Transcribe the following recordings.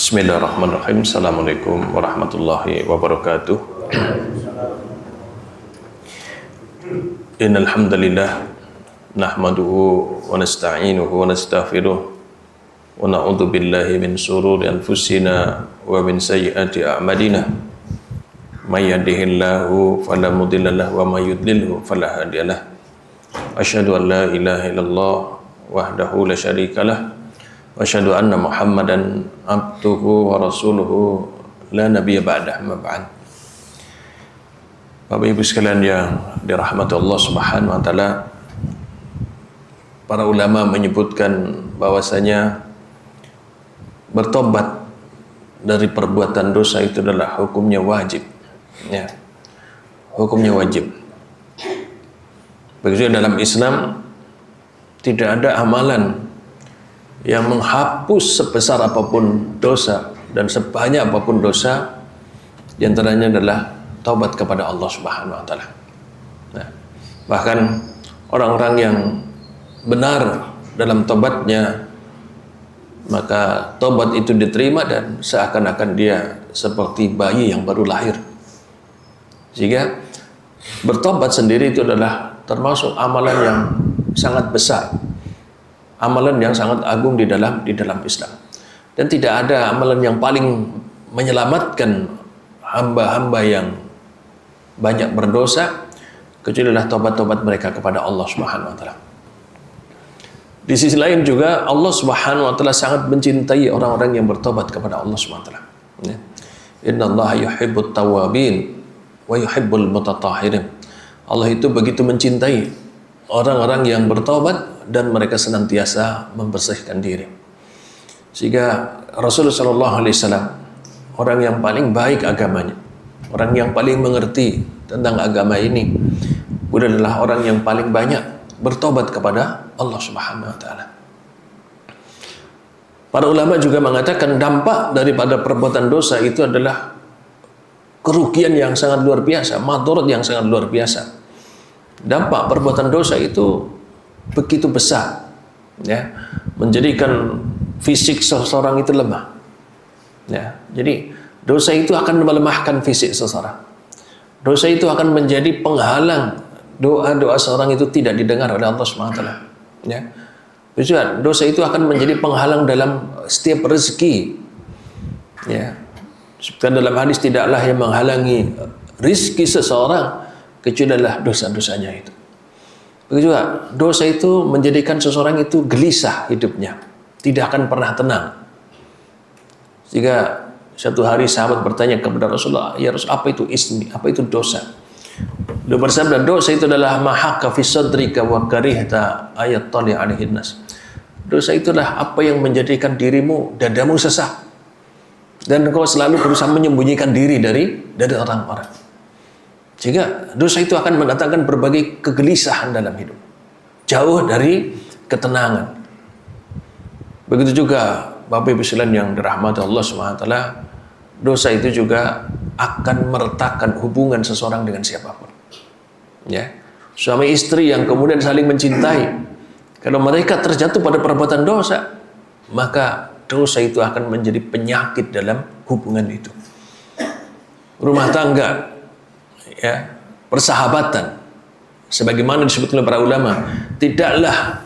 Bismillahirrahmanirrahim. Assalamualaikum warahmatullahi wabarakatuh. Innal hamdalillah nahmaduhu wa nasta'inuhu wa nastaghfiruh wa na'udzu billahi min shururi anfusina wa min sayyiati a'malina. May yahdihillahu fala mudilla lahu wa may yudlilhu fala hadiyalah. Asyhadu an la ilaha illallah wahdahu la syarikalah wa asyhadu anna Muhammadan abduhu wa rasuluhu la nabiyya ba'dah, amma ba'd. Bapak Ibu sekalian yang dirahmati Allah Subhanahu wa taala, para ulama menyebutkan bahwasanya bertobat dari perbuatan dosa itu adalah hukumnya wajib. Ya. Hukumnya wajib. Begitu dalam Islam tidak ada amalan yang menghapus sebesar apapun dosa dan sebanyak apapun dosa, di antaranya adalah taubat kepada Allah Subhanahu wa taala. Nah, bahkan orang-orang yang benar dalam taubatnya, maka taubat itu diterima dan seakan-akan dia seperti bayi yang baru lahir. Sehingga bertobat sendiri itu adalah termasuk amalan yang sangat besar, amalan yang sangat agung di dalam Islam. Dan tidak ada amalan yang paling menyelamatkan hamba-hamba yang banyak berdosa kecuali adalah tobat-tobat mereka kepada Allah Subhanahu wa taala. Di sisi lain juga Allah Subhanahu wa taala sangat mencintai orang-orang yang bertobat kepada Allah Subhanahu wa taala. Ya. Innallaha yuhibbut tawwabin wa yuhibbul mutatahhirin. Allah itu begitu mencintai orang-orang yang bertobat dan mereka senantiasa membersihkan diri. Sehingga Rasulullah SAW, orang yang paling baik agamanya, orang yang paling mengerti tentang agama ini, adalah orang yang paling banyak bertobat kepada Allah Subhanahu wa taala. Para ulama juga mengatakan dampak daripada perbuatan dosa itu adalah kerugian yang sangat luar biasa, madarat yang sangat luar biasa. Dampak perbuatan dosa itu begitu besar, ya, menjadikan fisik seseorang itu lemah. Ya, jadi dosa itu akan melemahkan fisik seseorang. Dosa itu akan menjadi penghalang doa-doa seorang itu tidak didengar oleh Allah Subhanahu wa taala. Ya. Dosa itu akan menjadi penghalang dalam setiap rezeki. Ya. Sebutkan dalam hadis, tidaklah yang menghalangi rezeki seseorang kecuali adalah dosa-dosanya itu. Begitu juga dosa itu menjadikan seseorang itu gelisah hidupnya, tidak akan pernah tenang. Jika satu hari sahabat bertanya kepada Rasulullah, ya Rasul, apa itu ismi, apa itu dosa? Beliau bersabda, dosa itu adalah mahaka fi sadrika wa karihta ayat tali alaihin nas. Dosa itulah apa yang menjadikan dirimu, dadamu sesak, dan kau selalu berusaha menyembunyikan diri dari orang-orang. Sehingga dosa itu akan mendatangkan berbagai kegelisahan dalam hidup, jauh dari ketenangan. Begitu juga Bapak Ibu sekalian yang dirahmati Allah SWT, dosa itu juga akan meretakkan hubungan seseorang dengan siapapun. Ya, suami istri yang kemudian saling mencintai, kalau mereka terjatuh pada perbuatan dosa, maka dosa itu akan menjadi penyakit dalam hubungan itu. Rumah tangga, ya, persahabatan, sebagaimana disebut oleh para ulama, tidaklah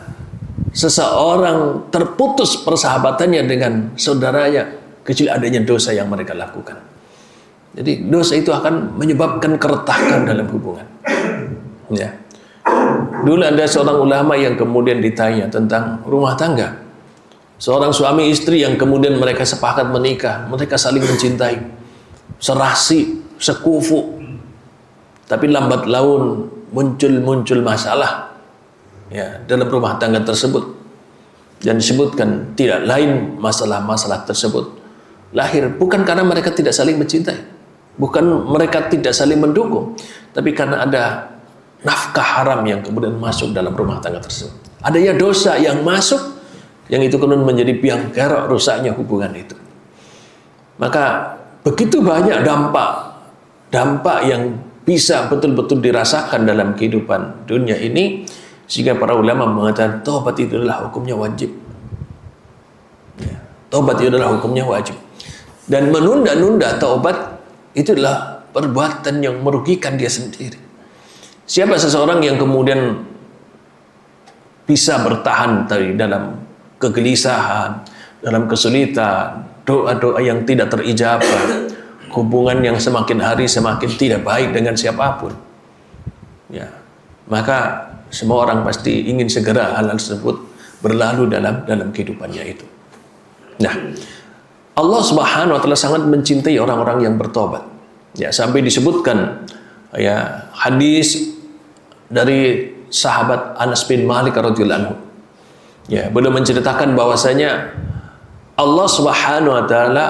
seseorang terputus persahabatannya dengan saudaranya kecuali adanya dosa yang mereka lakukan. Jadi dosa itu akan menyebabkan keretakan dalam hubungan. Ya. Dulu ada seorang ulama yang kemudian ditanya tentang rumah tangga. Seorang suami istri yang kemudian mereka sepakat menikah, mereka saling mencintai, serasi, sekufu. Tapi lambat laun muncul masalah, ya, dalam rumah tangga tersebut, dan disebutkan tidak lain masalah-masalah tersebut lahir bukan karena mereka tidak saling mencintai, bukan mereka tidak saling mendukung, tapi karena ada nafkah haram yang kemudian masuk dalam rumah tangga tersebut. Adanya dosa yang masuk, yang itu kemudian menjadi biang kerok rusaknya hubungan itu. Maka begitu banyak dampak yang bisa betul-betul dirasakan dalam kehidupan dunia ini, sehingga para ulama mengatakan taubat itu adalah hukumnya wajib. Ya, taubat itu adalah hukumnya wajib. Dan menunda-nunda taubat itu adalah perbuatan yang merugikan dia sendiri. Siapa seseorang yang kemudian bisa bertahan dari dalam kegelisahan, dalam kesulitan, doa-doa yang tidak terijabah, hubungan yang semakin hari semakin tidak baik dengan siapapun, ya, maka semua orang pasti ingin segera hal tersebut berlalu dalam kehidupannya itu. Nah, Allah Subhanahu wa taala sangat mencintai orang-orang yang bertobat. Ya, sampai disebutkan ya hadis dari sahabat Anas bin Malik radhiyallahu anhu. Ya, beliau menceritakan bahwasanya Allah Subhanahu wa taala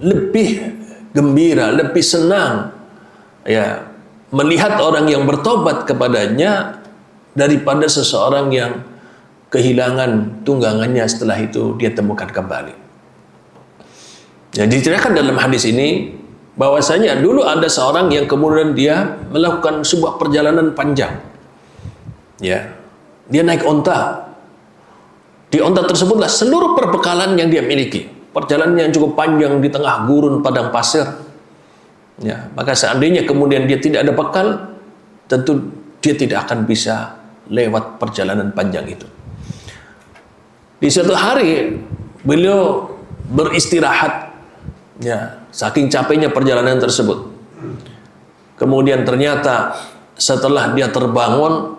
lebih gembira, lebih senang ya melihat orang yang bertobat kepadanya daripada seseorang yang kehilangan tunggangannya setelah itu dia temukan kembali. Jadi diceritakan dalam hadis ini bahwasanya dulu ada seorang yang kemudian dia melakukan sebuah perjalanan panjang. Ya. Dia naik onta. Di onta tersebutlah seluruh perbekalan yang dia miliki. Perjalanan yang cukup panjang di tengah gurun padang pasir. Ya, maka seandainya kemudian dia tidak ada bekal, tentu dia tidak akan bisa lewat perjalanan panjang itu. Di suatu hari beliau beristirahat, ya, saking capeknya perjalanan tersebut. Kemudian ternyata setelah dia terbangun,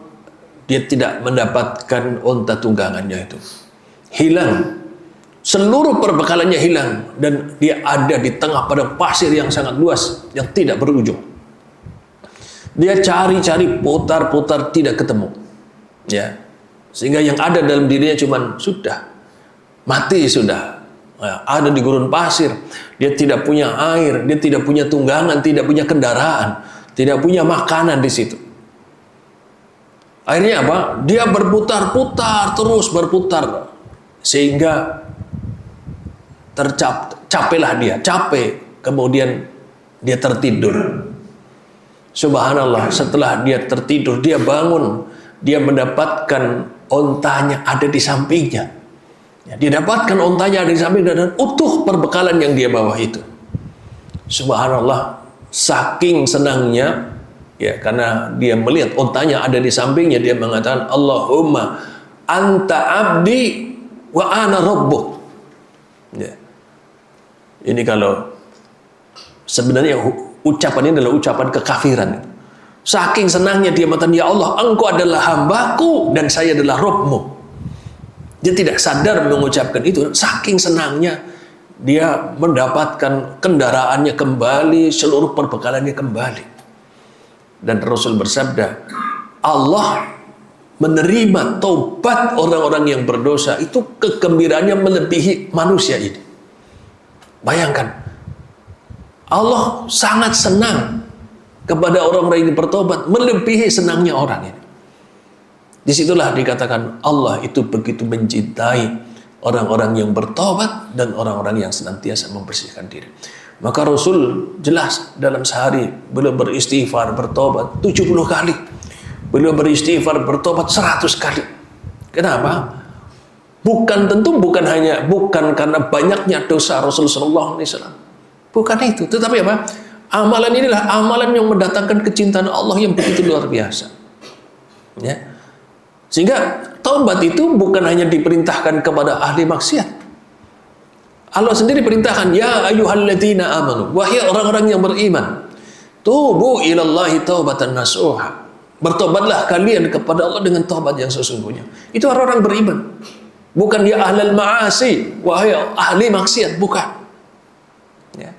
dia tidak mendapatkan unta tunggangannya itu. Hilang. Seluruh perbekalannya hilang dan dia ada di tengah padang pasir yang sangat luas yang tidak berujung. Dia cari-cari, putar-putar tidak ketemu. Ya. Sehingga yang ada dalam dirinya cuman sudah mati sudah. Ya, ada di gurun pasir. Dia tidak punya air, dia tidak punya tunggangan, tidak punya kendaraan, tidak punya makanan di situ. Akhirnya apa? Dia berputar-putar, terus berputar sehingga capeklah dia, capek, kemudian dia tertidur. Subhanallah, setelah dia tertidur, dia bangun, dia mendapatkan ontanya ada di sampingnya. Ya, dia dapatkan ontanya ada di sampingnya dan utuh perbekalan yang dia bawa itu. Subhanallah, saking senangnya, ya, karena dia melihat ontanya ada di sampingnya, dia mengatakan, Allahumma anta abdi wa ana rabbuk. Ya. Ini kalau sebenarnya ucapan ini adalah ucapan kekafiran. Saking senangnya dia mengatakan, ya Allah, engkau adalah hambaku dan saya adalah Rabbmu. Dia tidak sadar mengucapkan itu. Saking senangnya dia mendapatkan kendaraannya kembali, seluruh perbekalannya kembali. Dan Rasul bersabda, Allah menerima taubat orang-orang yang berdosa itu kegembiraannya melebihi manusia ini. Bayangkan, Allah sangat senang kepada orang-orang yang bertobat melebihi senangnya orang ini. Disitulah dikatakan Allah itu begitu mencintai orang-orang yang bertobat dan orang-orang yang senantiasa membersihkan diri. Maka Rasul jelas dalam sehari beliau beristighfar, bertobat 70 kali. Beliau beristighfar, bertobat 100 kali. Kenapa? Bukan karena banyaknya dosa Rasulullah SAW. Bukan itu. Tetapi apa? Amalan inilah amalan yang mendatangkan kecintaan Allah yang begitu luar biasa. Ya. Sehingga taubat itu bukan hanya diperintahkan kepada ahli maksiat. Allah sendiri perintahkan, ya ayyuhalladzina amanu, wahai orang-orang yang beriman, tubu ilallahi taubatan nasuha. Bertobatlah kalian kepada Allah dengan taubat yang sesungguhnya. Itu orang-orang beriman. Bukan dia ahlul ma'asi, wahai ahli maksiat, bukan. Ya.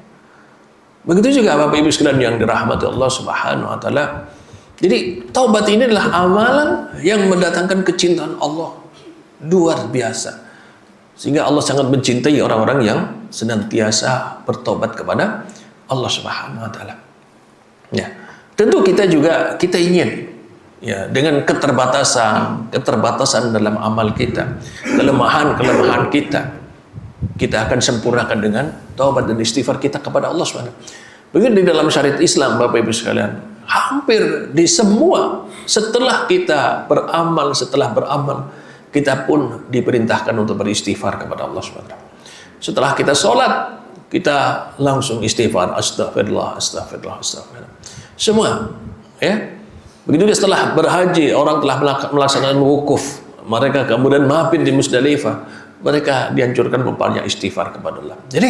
Begitu juga Bapak Ibu sekalian yang dirahmati Allah Subhanahu wa taala. Jadi taubat ini adalah amalan yang mendatangkan kecintaan Allah luar biasa. Sehingga Allah sangat mencintai orang-orang yang senantiasa bertobat kepada Allah Subhanahu wa taala. Ya. Tentu kita ingin, ya, dengan keterbatasan dalam amal kita, kelemahan kita akan sempurnakan dengan taubat dan istighfar kita kepada Allah Subhanahu. Begitu di dalam syariat Islam, Bapak Ibu sekalian, hampir di semua setelah beramal, kita pun diperintahkan untuk beristighfar kepada Allah Subhanahu. Setelah kita sholat, kita langsung istighfar, astagfirullah, astagfirullah, astagfirullah. Semua, ya. Begitu dia setelah berhaji, orang telah melaksanakan wukuf, mereka kemudian mampir di Musdalifah, mereka dianjurkan memperbanyak istighfar kepada Allah. Jadi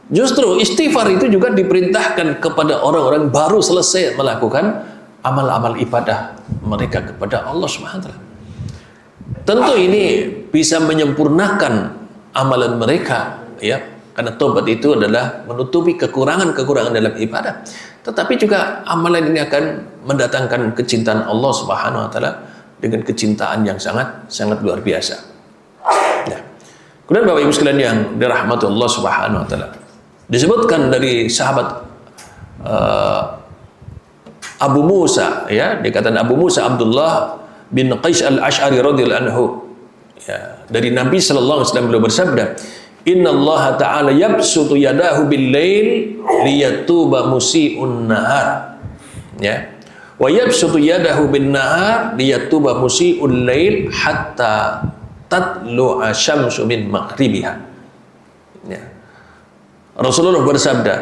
justru istighfar itu juga diperintahkan kepada orang-orang baru selesai melakukan amal-amal ibadah mereka kepada Allah Subhanahu wa taala. Tentu ini bisa menyempurnakan amalan mereka, ya, karena tobat itu adalah menutupi kekurangan-kekurangan dalam ibadah. Tetapi juga amalan ini akan mendatangkan kecintaan Allah Subhanahu wa taala dengan kecintaan yang sangat luar biasa. Nah, kemudian Bapak Ibu sekalian yang dirahmati Allah Subhanahu wa taala, disebutkan dari sahabat Abu Musa, ya, dikatakan Abu Musa Abdullah bin Qais al-Ash'ari radhiyallahu anhu, ya, dari Nabi sallallahu alaihi wasallam beliau bersabda, Inna Allah Ta'ala yabsutu yadahu bil-lail liyatuba musi'un nahar, ya, wa yabsutu yadahu bin-nahar liyatuba musi'ul lail hatta tatlu'a syamsu min maghribiha, ya. Rasulullah bersabda,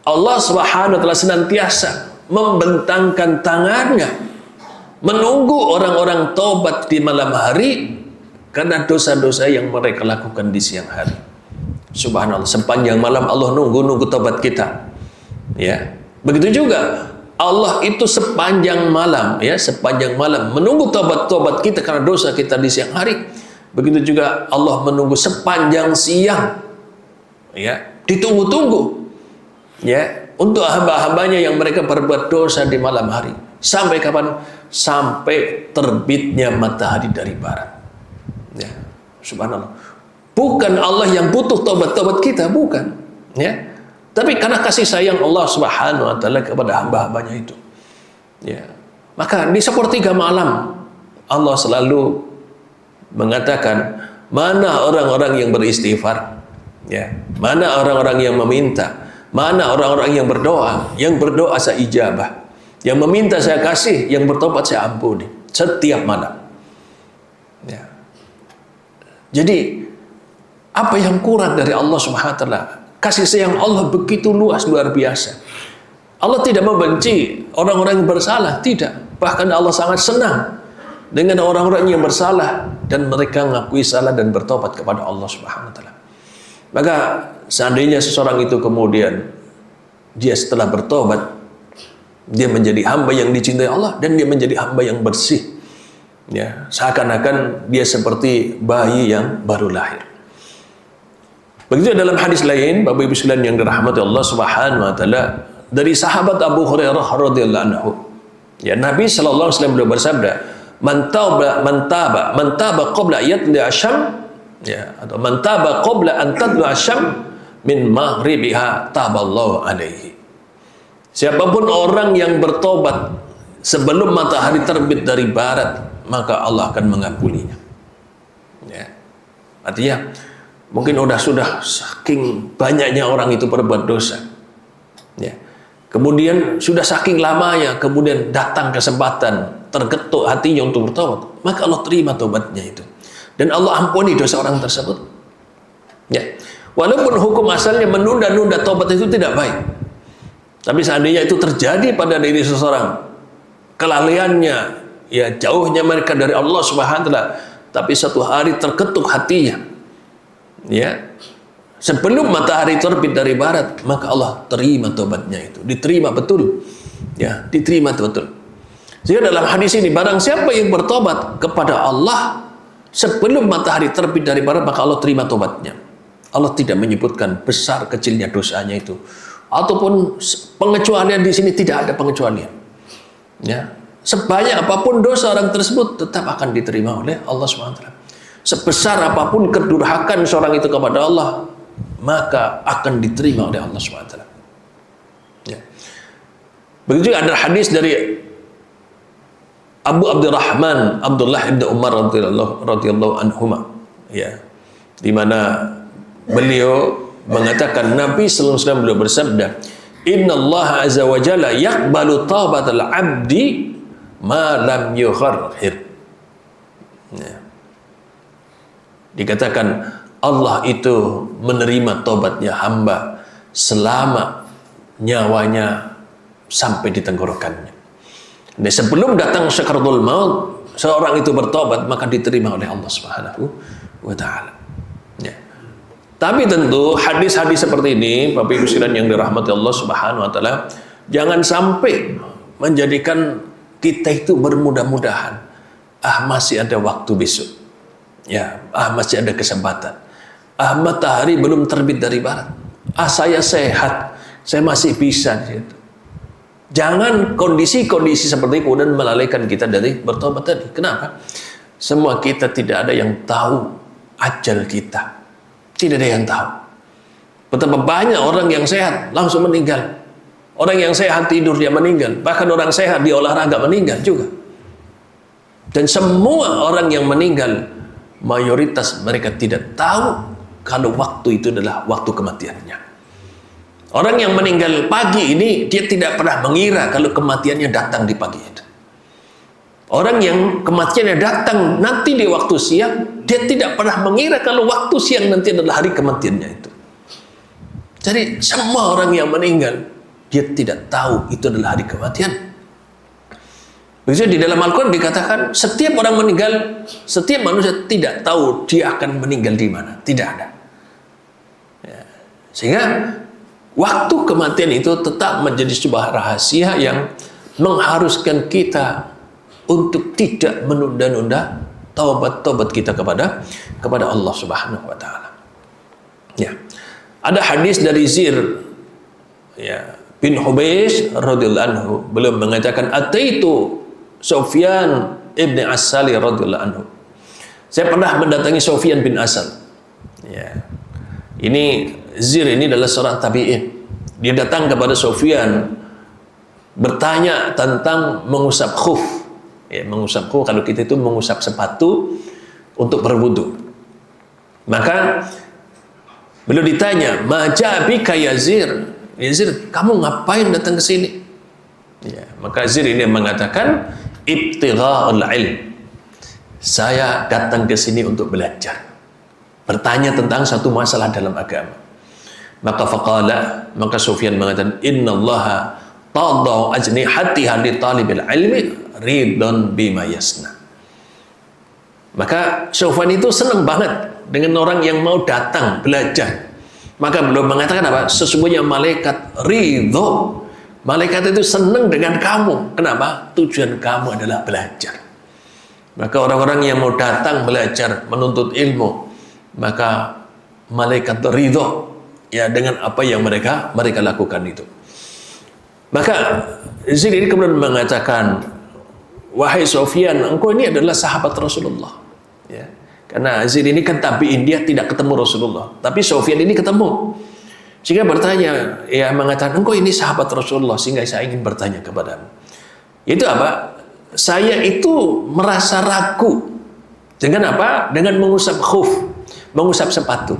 Allah Subhanahu wa taala senantiasa membentangkan tangannya menunggu orang-orang taubat di malam hari karena dosa-dosa yang mereka lakukan di siang hari. Subhanallah, sepanjang malam Allah nunggu taubat kita, ya. Begitu juga Allah itu sepanjang malam, ya, sepanjang malam menunggu taubat kita karena dosa kita di siang hari. Begitu juga Allah menunggu sepanjang siang, ya, ditunggu-tunggu, ya, untuk hamba-hambanya yang mereka berbuat dosa di malam hari. Sampai kapan? Sampai terbitnya matahari dari barat, ya. Subhanallah, bukan Allah yang butuh tobat kita, bukan, ya, tapi karena kasih sayang Allah Subhanahu wa taala kepada hamba-hambanya itu, ya, maka di sepertiga malam Allah selalu mengatakan, mana orang-orang yang beristighfar, ya, mana orang-orang yang meminta, mana orang-orang yang berdoa saya ijabah, yang meminta saya kasih, yang bertobat saya ampuni, setiap malam, ya. Jadi apa yang kurang dari Allah Subhanahu wa taala? Kasih sayang Allah begitu luas, luar biasa. Allah tidak membenci orang-orang yang bersalah, tidak. Bahkan Allah sangat senang dengan orang-orang yang bersalah dan mereka mengakui salah dan bertobat kepada Allah Subhanahu wa taala. Maka seandainya seseorang itu kemudian dia setelah bertobat, dia menjadi hamba yang dicintai Allah dan dia menjadi hamba yang bersih, ya, seakan-akan dia seperti bayi yang baru lahir. Begitu dalam hadis lain, Bapak Ibu sekalian yang dirahmati Allah Subhanahu wa taala, dari sahabat Abu Hurairah radhiyallahu anhu, ya, Nabi sallallahu alaihi wasallam beliau bersabda, man taba qabla yatli asyam, ya, atau man taba qabla an tadlu asyam min maghribiha taballahu alaihi. Siapapun orang yang bertobat sebelum matahari terbit dari barat, maka Allah akan mengampuninya, ya. Artinya mungkin sudah saking banyaknya orang itu berbuat dosa, ya, kemudian sudah saking lamanya kemudian datang kesempatan, tergetuk hatinya untuk bertobat, maka Allah terima tobatnya itu dan Allah ampuni dosa orang tersebut, ya. Walaupun hukum asalnya menunda-nunda tobat itu tidak baik, tapi seandainya itu terjadi pada diri seseorang, kelalaiannya, ya, jauhnya mereka dari Allah Subhanahu wa taala, tapi satu hari terketuk hatinya, ya, sebelum matahari terbit dari barat, maka Allah terima tobatnya itu, diterima betul, ya, diterima betul. Sehingga dalam hadis ini, barang siapa yang bertobat kepada Allah sebelum matahari terbit dari barat, maka Allah terima tobatnya. Allah tidak menyebutkan besar kecilnya dosanya itu, ataupun pengecualian di sini, tidak ada pengecualian, ya. Sebanyak apapun dosa orang tersebut tetap akan diterima oleh Allah SWT. Sebesar apapun kedurhakan seorang itu kepada Allah, maka akan diterima oleh Allah SWT, ya. Begitu ada hadis dari Abu Abdurrahman Abdullah ibn Umar radhiyallahu anhuma, ya, di mana beliau mengatakan Nabi sallallahu alaihi wasallam beliau bersabda, Inna Allah azza wa jalla yaqbalu taubatal abdi ma lam yugharhir, ya. Dikatakan Allah itu menerima tobatnya hamba selama nyawanya sampai di tenggorokannya. Dan sebelum datang sakaratul maut, seorang itu bertobat, maka diterima oleh Allah Subhanahu wa taala. Ya. Tapi tentu hadis-hadis seperti ini, Bapak Ibu sekalian yang dirahmati Allah Subhanahu wa taala, jangan sampai menjadikan kita itu bermudah-mudahan. Masih ada waktu besok. Ya, masih ada kesempatan. Matahari belum terbit dari barat. Saya sehat, saya masih bisa di situ. Jangan kondisi-kondisi seperti itu kemudian melalaikan kita dari bertobat tadi. Kenapa? Semua kita tidak ada yang tahu ajal kita. Tidak ada yang tahu. Betapa banyak orang yang sehat langsung meninggal. Orang yang sehat tidur dia meninggal. Bahkan orang sehat di olahraga meninggal juga. Dan semua orang yang meninggal, mayoritas mereka tidak tahu kalau waktu itu adalah waktu kematiannya. Orang yang meninggal pagi ini, dia tidak pernah mengira kalau kematiannya datang di pagi itu. Orang yang kematiannya datang nanti di waktu siang, dia tidak pernah mengira kalau waktu siang nanti adalah hari kematiannya itu. Jadi semua orang yang meninggal, dia tidak tahu itu adalah hari kematian. Begitu di dalam Al-Quran dikatakan, setiap orang meninggal, setiap manusia tidak tahu dia akan meninggal di mana. Tidak ada. Ya. Sehingga waktu kematian itu tetap menjadi sebuah rahasia yang mengharuskan kita untuk tidak menunda-nunda taubat kita kepada Allah Subhanahu wa taala. Ya. Ada hadis dari Zir ya, bin Hubeish radhiyallahu anhu, beliau mengatakan ataitu Sufyan ibn Asal radhiyallahu anhu. Saya pernah mendatangi Sufyan bin Asal. Ya. Ini Zir ini adalah seorang tabi'in. Dia datang kepada Sufyan bertanya tentang mengusap khuf. Ya, mengusap khuf, kalau kita itu mengusap sepatu untuk berwudu. Maka beliau ditanya, "Ma ja'abika ya Zir?" Ya Zir, kamu ngapain datang ke sini? Ya, maka Zir ini mengatakan, "Ibtigha'ul ilm." Saya datang ke sini untuk belajar. Bertanya tentang satu masalah dalam agama. Maka faqala, maka Sufyan mengatakan, innallaha tadau ajnihatiha li talibil ilmi ridon bima yasna. Maka Sufyan itu senang banget dengan orang yang mau datang belajar. Maka beliau mengatakan apa? Sesungguhnya malaikat ridho. Malaikat itu senang dengan kamu. Kenapa? Tujuan kamu adalah belajar. Maka orang-orang yang mau datang belajar, menuntut ilmu, maka malaikat ridho ya dengan apa yang mereka lakukan itu. Maka di sini kemudian mengatakan, wahai Sufyan, engkau ini adalah sahabat Rasulullah. Ya. Karena Zaid ini kan tabi'in, dia tidak ketemu Rasulullah, tapi Sufyan ini ketemu. Sehingga bertanya, ya mengatakan, engkau ini sahabat Rasulullah, sehingga saya ingin bertanya kepadamu. Itu apa? Saya itu merasa ragu. Dengan apa? Dengan mengusap khuf, mengusap sepatu.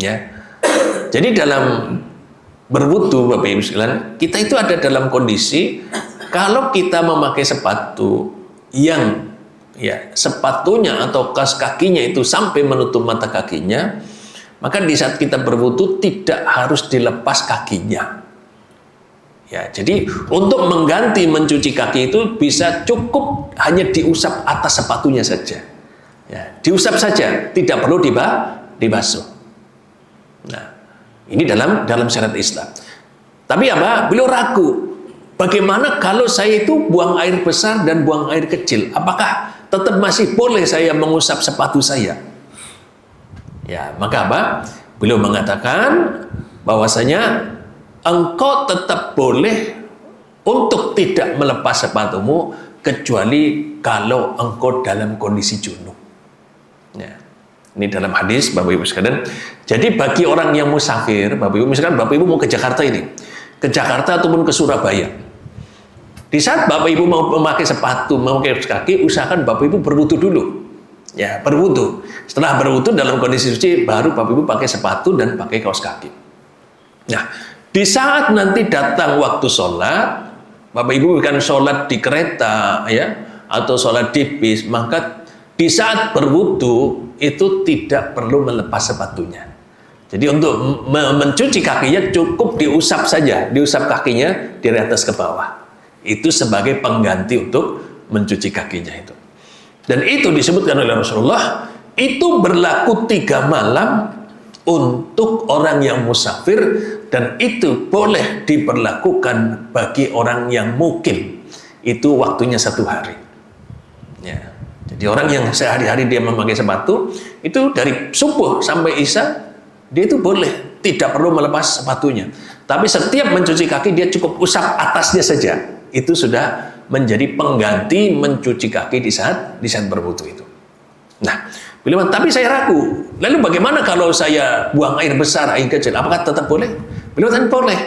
Ya. Jadi dalam berwudu, Bapak Ibu sekalian, kita itu ada dalam kondisi kalau kita memakai sepatu yang ya sepatunya atau kaos kakinya itu sampai menutup mata kakinya, maka di saat kita berwudu tidak harus dilepas kakinya. Ya, jadi untuk mengganti mencuci kaki itu bisa cukup hanya diusap atas sepatunya saja. Ya, diusap saja, tidak perlu dibasuh. Nah, ini dalam syariat Islam. Tapi apa? Beliau ragu. Bagaimana kalau saya itu buang air besar dan buang air kecil? Apakah tetap masih boleh saya mengusap sepatu saya? Ya, maka apa? Beliau mengatakan bahwasanya engkau tetap boleh untuk tidak melepas sepatumu kecuali kalau engkau dalam kondisi junub. Ya. Ini dalam hadis, Bapak Ibu sekalian. Jadi bagi orang yang musafir, Bapak Ibu, misalkan Bapak Ibu mau ke Jakarta ini, ke Jakarta ataupun ke Surabaya. Di saat Bapak Ibu mau memakai sepatu, mau memakai kaki, usahakan Bapak Ibu berwudu dulu. Ya, berwudu. Setelah berwudu dalam kondisi suci, baru Bapak Ibu pakai sepatu dan pakai kaos kaki. Nah, di saat nanti datang waktu sholat, Bapak Ibu bukan sholat di kereta, ya, atau sholat di bis, maka di saat berwudu itu tidak perlu melepas sepatunya. Jadi untuk mencuci kakinya cukup diusap saja, diusap kakinya dari atas ke bawah. Itu sebagai pengganti untuk mencuci kakinya itu. Dan itu disebutkan oleh Rasulullah, itu berlaku 3 malam untuk orang yang musafir, dan itu boleh diberlakukan bagi orang yang mukim. Itu waktunya 1 hari. Ya. Jadi orang yang sehari-hari dia memakai sepatu, itu dari subuh sampai isya, dia itu boleh, tidak perlu melepas sepatunya. Tapi setiap mencuci kaki, dia cukup usap atasnya saja. Itu sudah menjadi pengganti mencuci kaki di saat berwudu itu. Nah, beliau, tapi saya ragu. Lalu bagaimana kalau saya buang air besar, air kecil? Apakah tetap boleh? Beliau kan boleh,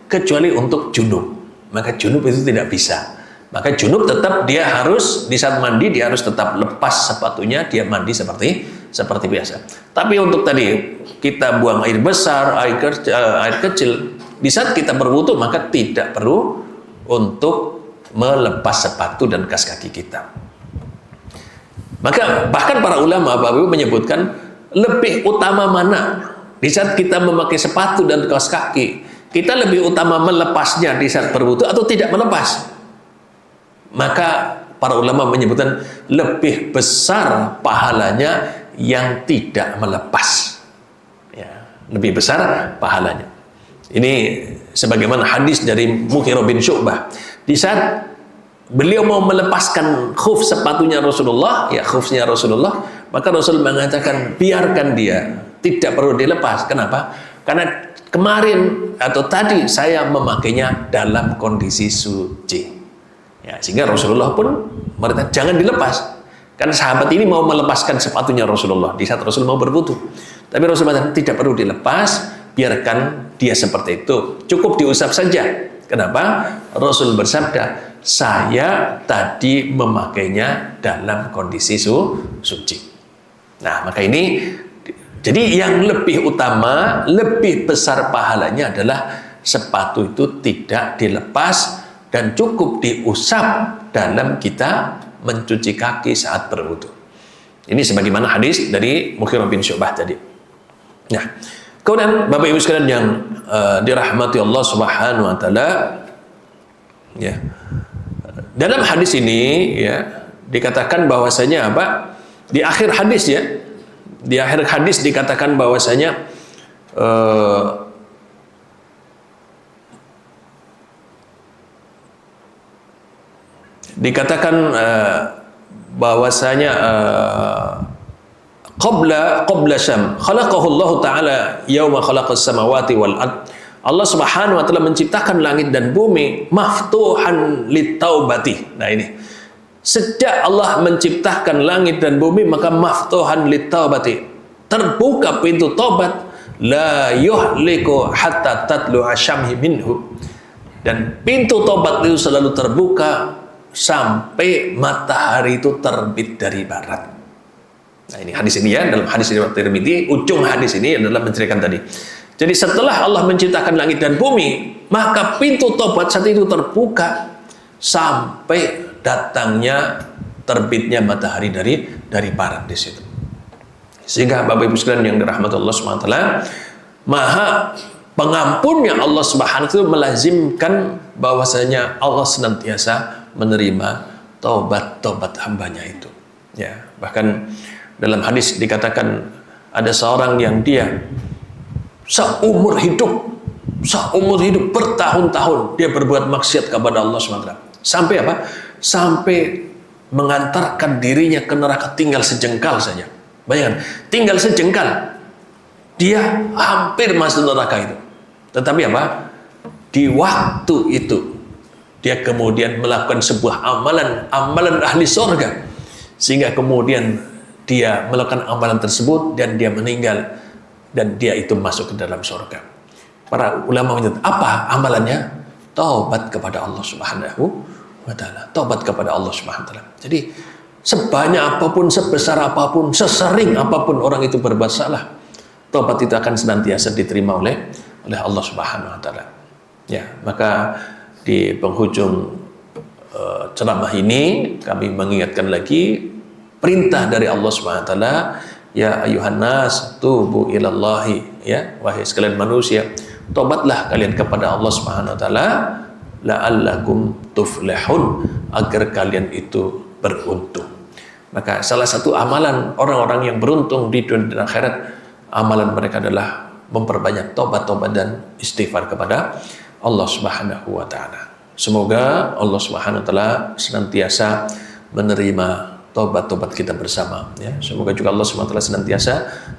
kecuali untuk junub. Maka junub itu tidak bisa. Maka junub tetap dia harus di saat mandi dia harus tetap lepas sepatunya, dia mandi seperti biasa. Tapi untuk tadi kita buang air besar, air kecil, di saat kita berwudu maka tidak perlu untuk melepas sepatu dan kaos kaki kita. Maka bahkan para ulama Bapak Ibu menyebutkan lebih utama mana di saat kita memakai sepatu dan kaos kaki, kita lebih utama melepasnya di saat berwudu atau tidak melepas. Maka para ulama menyebutkan lebih besar pahalanya yang tidak melepas. Ya, lebih besar pahalanya. Ini sebagaimana hadis dari Mughirah bin Syu'bah. Di saat beliau mau melepaskan khuf sepatunya Rasulullah, ya khufnya Rasulullah, maka Rasul mengatakan biarkan dia, tidak perlu dilepas. Kenapa? Karena kemarin atau tadi saya memakainya dalam kondisi suci. Ya, sehingga Rasulullah pun mengatakan jangan dilepas. Karena sahabat ini mau melepaskan sepatunya Rasulullah di saat Rasul mau berwudu. Tapi Rasulullah tidak perlu dilepas, biarkan dia seperti itu. Cukup diusap saja. Kenapa? Rasul bersabda, saya tadi memakainya dalam kondisi suci. Nah, maka ini jadi yang lebih utama, lebih besar pahalanya adalah sepatu itu tidak dilepas dan cukup diusap dalam kita mencuci kaki saat berwudu. Ini sebagaimana hadis dari Mughirah bin Syu'bah tadi. Nah, kemudian Bapak Ibu sekalian yang dirahmati Allah Subhanahu wa taala, ya. Dalam hadis ini ya dikatakan bahwasanya apa? Di akhir hadis ya. Di akhir hadis dikatakan bahwasanya dikatakan bahwasanya qabla syam khalaqahu Allah taala yauma khalaqas samawati wal ard. Allah Subhanahu wa taala menciptakan langit dan bumi maftuhan litaubati. Nah ini sejak Allah menciptakan langit dan bumi maka maftuhan litaubati, terbuka pintu tobat, la yuhliku hatta tatlu asyamhi minhu, dan pintu tobat itu selalu terbuka sampai matahari itu terbit dari barat. Nah ini hadis ini ya, dalam hadis riwayat Tirmidzi, ujung hadis ini adalah menceritakan tadi. Jadi setelah Allah menciptakan langit dan bumi, maka pintu tobat saat itu terbuka sampai datangnya terbitnya matahari dari barat di situ. Sehingga Bapak Ibu sekalian yang dirahmati Allah Subhanahu wa taala, Maha Pengampunnya Allah Subhanahu wa taala melazimkan bahwasanya Allah senantiasa menerima taubat hambanya itu. Ya, bahkan dalam hadis dikatakan ada seorang yang dia seumur hidup bertahun-tahun dia berbuat maksiat kepada Allah SWT. Sampai apa? Sampai mengantarkan dirinya ke neraka tinggal sejengkal saja. Bayangkan, tinggal sejengkal dia hampir masuk neraka itu. Tetapi apa? Di waktu itu dia kemudian melakukan sebuah amalan ahli surga, sehingga kemudian dia melakukan amalan tersebut dan dia meninggal dan dia itu masuk ke dalam surga. Para ulama menyebut apa amalannya? Taubat kepada Allah Subhanahu wa taala. Taubat kepada Allah Subhanahu wa taala. Jadi sebanyak apapun, sebesar apapun, sesering apapun orang itu berbuat salah, taubat itu akan senantiasa diterima oleh Allah Subhanahu wa taala. Ya, maka di penghujung ceramah ini kami mengingatkan lagi perintah dari Allah Subhanahu wa taala, ya ayuhan nas tubu ilallahi, ya wahai sekalian manusia, tobatlah kalian kepada Allah Subhanahu wa taala la'allakum tuflihun, agar kalian itu beruntung. Maka salah satu amalan orang-orang yang beruntung di dunia dan akhirat, amalan mereka adalah memperbanyak tobat-tobat dan istighfar kepada Allah Subhanahu wa taala. Semoga Allah Subhanahu wa taala senantiasa menerima tobat-tobat kita bersama, ya. Semoga juga Allah Subhanahu wa taala senantiasa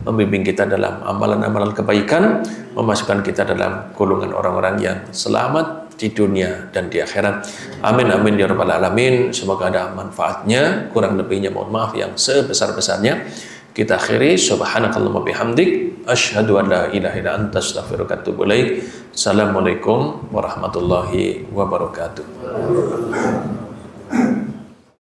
membimbing kita dalam amalan-amalan kebaikan, memasukkan kita dalam golongan orang-orang yang selamat di dunia dan di akhirat. Amin amin ya rabbal alamin. Semoga ada manfaatnya, kurang lebihnya mohon maaf yang sebesar-besarnya. Kita akhiri, subhanakallahumma bihamdik, asyhadu an la ilaha illa anta, astaghfiruka wa atubu ilaik. Assalamualaikum warahmatullahi wabarakatuh.